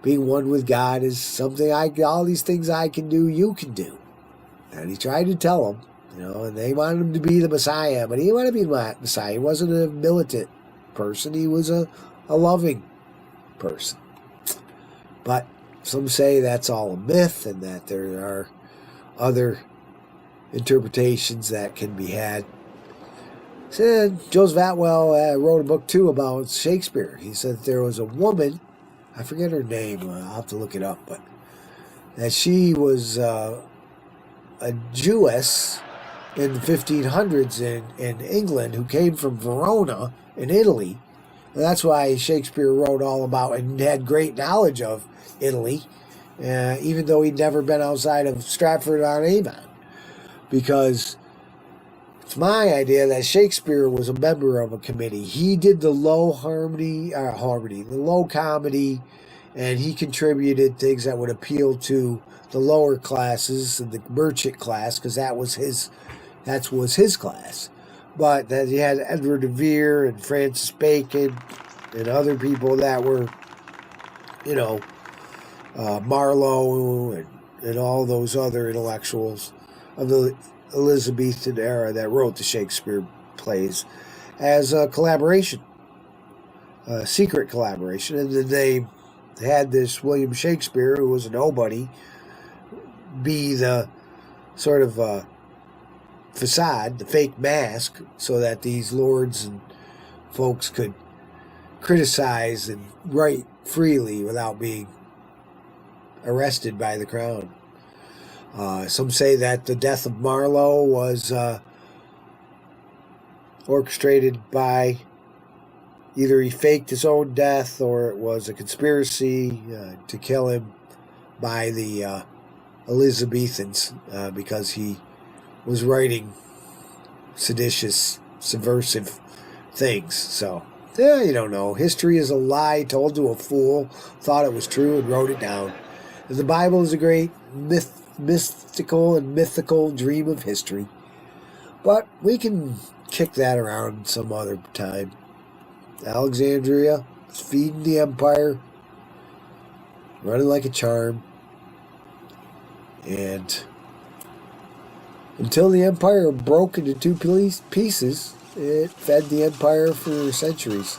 being one with God is something all these things I can do, you can do. And he tried to tell them, and they wanted him to be the Messiah, but he didn't want to be the Messiah. He wasn't a militant person. He was a loving person. But some say that's all a myth and that there are other interpretations that can be had. So, Joseph Atwell wrote a book, too, about Shakespeare. He said that there was a woman, I forget her name, I'll have to look it up, but that she was a Jewess in the 1500s in England who came from Verona in Italy. And that's why Shakespeare wrote all about and had great knowledge of Italy, even though he'd never been outside of Stratford-on-Avon. Because it's my idea that Shakespeare was a member of a committee. He did the low the low comedy, and he contributed things that would appeal to the lower classes and the merchant class, because that was his class. But that he had Edward de Vere and Francis Bacon and other people that were, Marlowe and all those other intellectuals of the Elizabethan era that wrote the Shakespeare plays as a collaboration, a secret collaboration. And then they had this William Shakespeare, who was a nobody, be the sort of facade, the fake mask, so that these lords and folks could criticize and write freely without being arrested by the crown. Some say that the death of Marlowe was orchestrated by either he faked his own death or it was a conspiracy to kill him by the Elizabethans because he was writing seditious, subversive things. So, you don't know. History is a lie told to a fool, thought it was true and wrote it down. The Bible is a great myth mystical and mythical dream of history. But we can kick that around some other time. Alexandria is feeding the empire, running like a charm. And until the empire broke into two pieces, it fed the empire for centuries.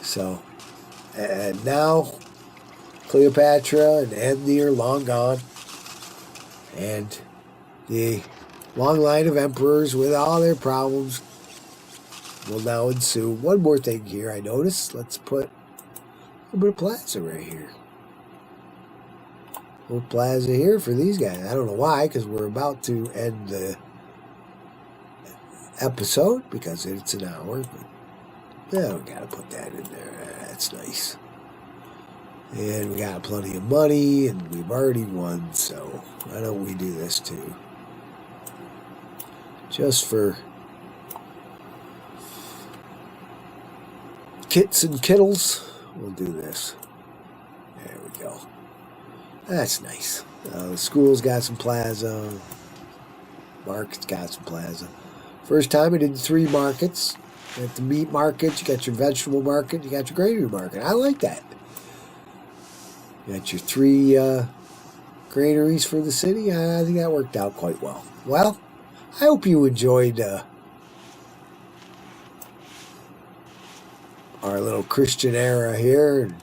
So, and now Cleopatra and Antony are long gone. And the long line of emperors with all their problems will now ensue. One more thing here I noticed. Let's put a bit of plaza right here. A little plaza here for these guys. I don't know why, because we're about to end the episode because it's an hour. But yeah, we gotta put that in there. That's nice. And we got plenty of money, and we've already won, so why don't we do this too? Just for kits and kittles, we'll do this. There we go. That's nice. The school's got some plaza. Market's got some plaza. First time I did 3 markets. You got the meat market, you got your vegetable market, you got your granary market. I like that. You got your 3 granaries for the city. I think that worked out quite well. Well, I hope you enjoyed our little Christian era here and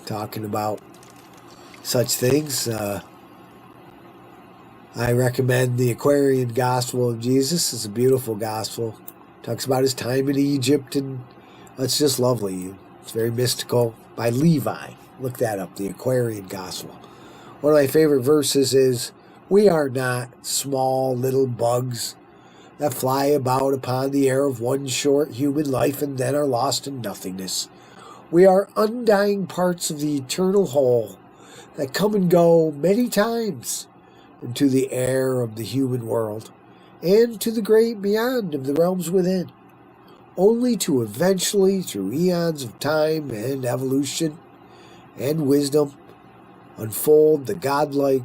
talking about such things. I recommend the Aquarian Gospel of Jesus. It's a beautiful gospel. Talks about his time in Egypt, and it's just lovely. It's very mystical. By Levi. Look that up, the Aquarian Gospel. One of my favorite verses is, "We are not small little bugs that fly about upon the air of one short human life and then are lost in nothingness. We are undying parts of the eternal whole that come and go many times into the air of the human world and to the great beyond of the realms within, only to eventually, through eons of time and evolution and wisdom, unfold the godlike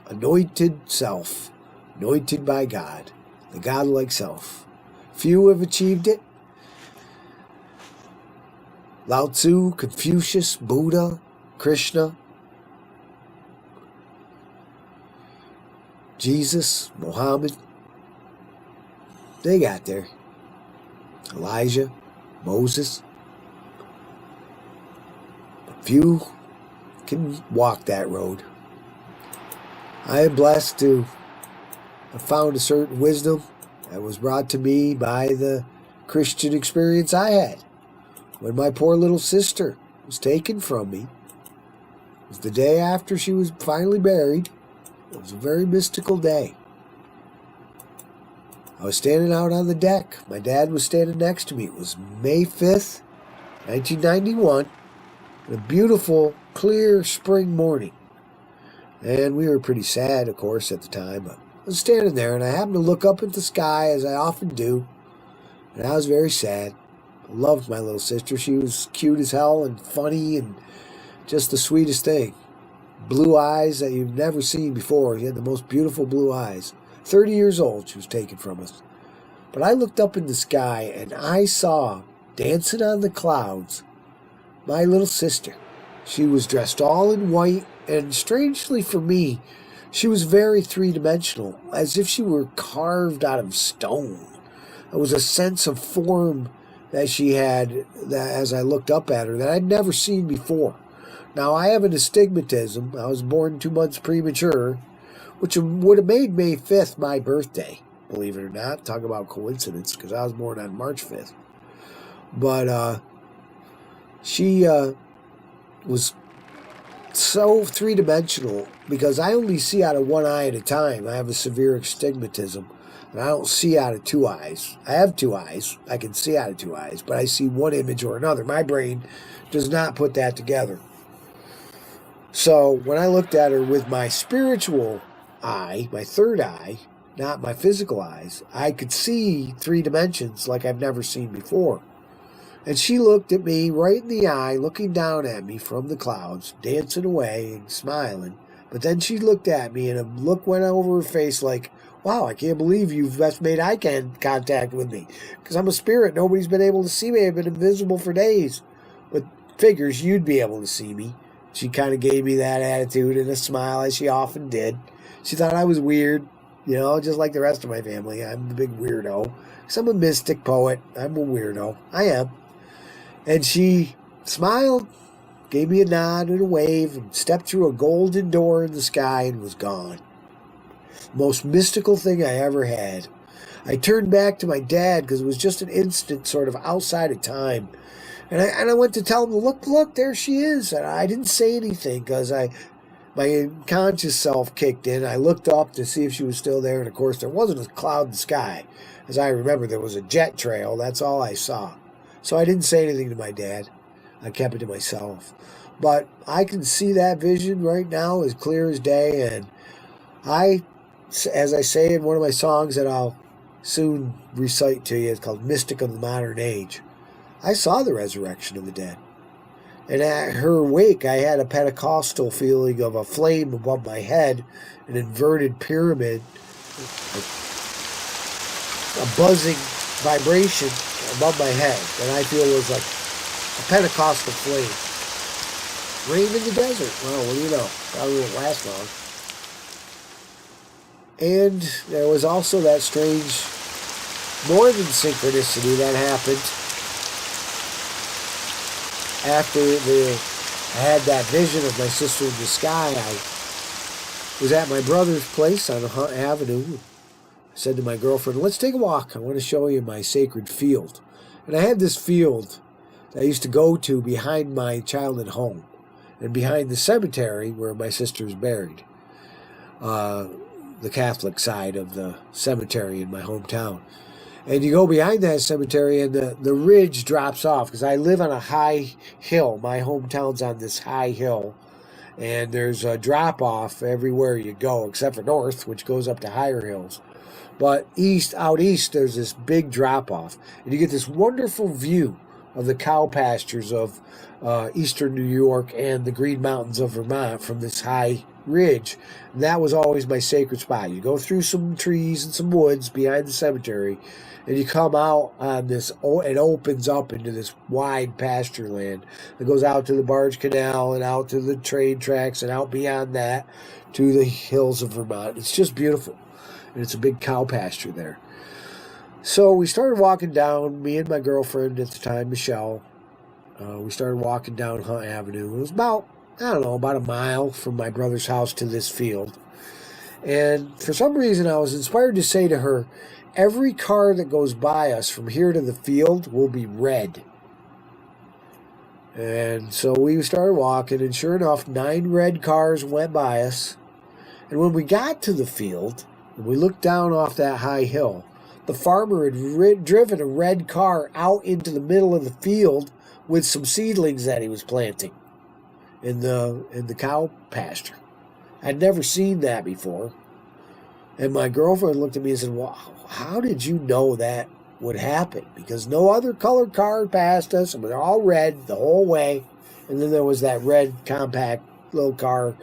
anointed self, anointed by God, the godlike self. Few have achieved it. Lao Tzu, Confucius, Buddha, Krishna, Jesus, Muhammad, they got there. Elijah, Moses. Few can walk that road. I am blessed to have found a certain wisdom that was brought to me by the Christian experience I had when my poor little sister was taken from me. It was the day after she was finally buried. It was a very mystical day. I was standing out on the deck. My dad was standing next to me. It was May 5th, 1991. A beautiful, clear spring morning. And we were pretty sad, of course, at the time. But I was standing there, and I happened to look up at the sky, as I often do. And I was very sad. I loved my little sister. She was cute as hell and funny and just the sweetest thing. Blue eyes that you've never seen before. She had the most beautiful blue eyes. 30 years old, she was taken from us. But I looked up in the sky, and I saw, dancing on the clouds, my little sister. She was dressed all in white, and strangely for me, she was very three-dimensional, as if she were carved out of stone. There was a sense of form that she had, that as I looked up at her, that I'd never seen before. Now, I have an astigmatism. I was born 2 months premature, which would have made May 5th my birthday, believe it or not. Talk about coincidence, because I was born on March 5th. But she was so three-dimensional because I only see out of one eye at a time. I have a severe astigmatism, and I don't see out of 2 eyes. I have 2 eyes. I can see out of 2 eyes, but I see one image or another. My brain does not put that together. So when I looked at her with my spiritual eye, my third eye, not my physical eyes, I could see 3 dimensions like I've never seen before. And she looked at me right in the eye, looking down at me from the clouds, dancing away and smiling, But then she looked at me, and a look went over her face like, wow, I can't believe you've just made eye contact with me. Because I'm a spirit. Nobody's been able to see me. I've been invisible for days. But figures you'd be able to see me. She kind of gave me that attitude and a smile, as she often did. She thought I was weird, just like the rest of my family. I'm the big weirdo. Because I'm a mystic poet. I'm a weirdo. I am. And she smiled, gave me a nod and a wave, and stepped through a golden door in the sky and was gone. Most mystical thing I ever had. I turned back to my dad because it was just an instant sort of outside of time. And I went to tell him, look, there she is. And I didn't say anything because my conscious self kicked in. I looked up to see if she was still there. And, of course, there wasn't a cloud in the sky. As I remember, there was a jet trail. That's all I saw. So I didn't say anything to my dad. I kept it to myself. But I can see that vision right now as clear as day. And as I say in one of my songs that I'll soon recite to you, it's called Mystic of the Modern Age. I saw the resurrection of the dead. And at her wake, I had a Pentecostal feeling of a flame above my head, an inverted pyramid, a buzzing vibration above my head. And I feel it was like a Pentecostal flame. Rain in the desert. Well, what do you know? Probably won't last long. And there was also that strange northern synchronicity that happened after I had that vision of my sister in the sky. I was at my brother's place on Hunt Avenue. I said to my girlfriend, let's take a walk. I want to show you my sacred field. And I had this field that I used to go to behind my childhood home and behind the cemetery where my sister is buried. The Catholic side of the cemetery in my hometown. And you go behind that cemetery and the ridge drops off because I live on a high hill. My hometown's on this high hill. And there's a drop off everywhere you go except for north, which goes up to higher hills. But out east, there's this big drop off. And you get this wonderful view of the cow pastures of eastern New York and the Green Mountains of Vermont from this high ridge. And that was always my sacred spot. You go through some trees and some woods behind the cemetery, and you come out on this, it opens up into this wide pasture land that goes out to the barge canal and out to the train tracks and out beyond that to the hills of Vermont. It's just beautiful. And it's a big cow pasture there. So we started walking down, me and my girlfriend at the time, Michelle. We started walking down Hunt Avenue. It was about a mile from my brother's house to this field. And for some reason, I was inspired to say to her, every car that goes by us from here to the field will be red. And so we started walking, and sure enough, 9 red cars went by us. And when we got to the field, and we looked down off that high hill, the farmer had driven a red car out into the middle of the field with some seedlings that he was planting in the cow pasture. I'd never seen that before. And my girlfriend looked at me and said, well, how did you know that would happen? Because no other colored car passed us, and they're all red the whole way. And then there was that red compact little car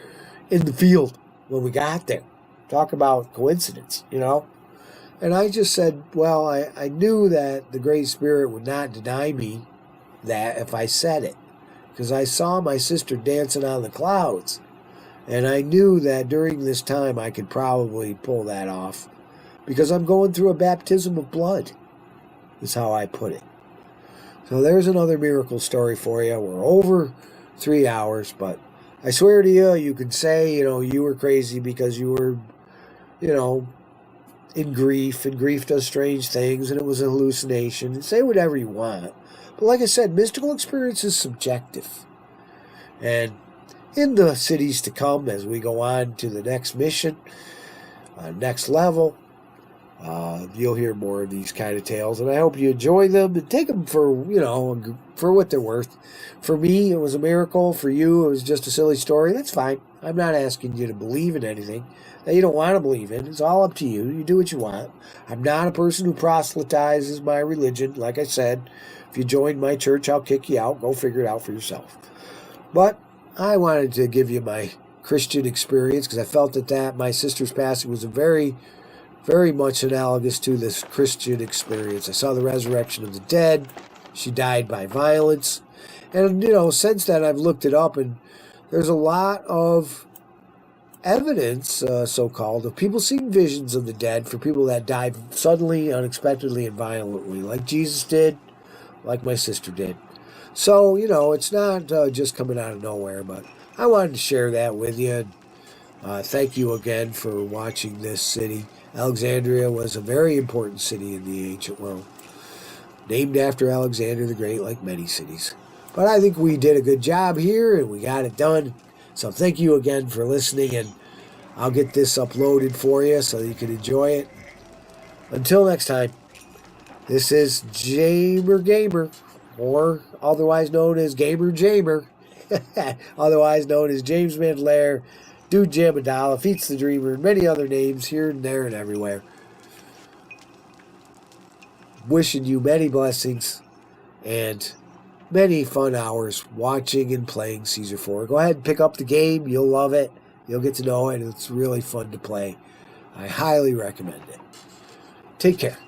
in the field when we got there. Talk about coincidence, And I just said, well, I knew that the Great Spirit would not deny me that if I said it. Because I saw my sister dancing on the clouds. And I knew that during this time I could probably pull that off. Because I'm going through a baptism of blood, is how I put it. So there's another miracle story for you. We're over 3 hours, but I swear to you, you could say, you were crazy because you were, in grief, and grief does strange things, and it was a hallucination. Say whatever you want. But like I said, mystical experience is subjective. And in the cities to come, as we go on to the next mission, next level, you'll hear more of these kind of tales. And I hope you enjoy them and take them for what they're worth. For me, it was a miracle. For you, it was just a silly story. That's fine. I'm not asking you to believe in anything that you don't want to believe in. It's all up to you. You do what you want. I'm not a person who proselytizes my religion. Like I said, if you join my church, I'll kick you out. Go figure it out for yourself. But I wanted to give you my Christian experience, because I felt that my sister's passing was a very, very much analogous to this Christian experience. I saw the resurrection of the dead. She died by violence. And, since then I've looked it up, and there's a lot of evidence, so-called, of people seeing visions of the dead for people that died suddenly, unexpectedly, and violently, like Jesus did, like my sister did. So, it's not just coming out of nowhere, but I wanted to share that with you. Thank you again for watching this city. Alexandria was a very important city in the ancient world, named after Alexander the Great, like many cities. But I think we did a good job here, and we got it done. So thank you again for listening, and I'll get this uploaded for you so you can enjoy it. Until next time, this is Jamer Gamer, or otherwise known as Gamer Jamer, otherwise known as James Mandelair, Dude Jamadala, Feats the Dreamer, and many other names here and there and everywhere. Wishing you many blessings and many fun hours watching and playing Caesar 4. Go ahead and pick up the game. You'll love it. You'll get to know it. It's really fun to play. I highly recommend it. Take care.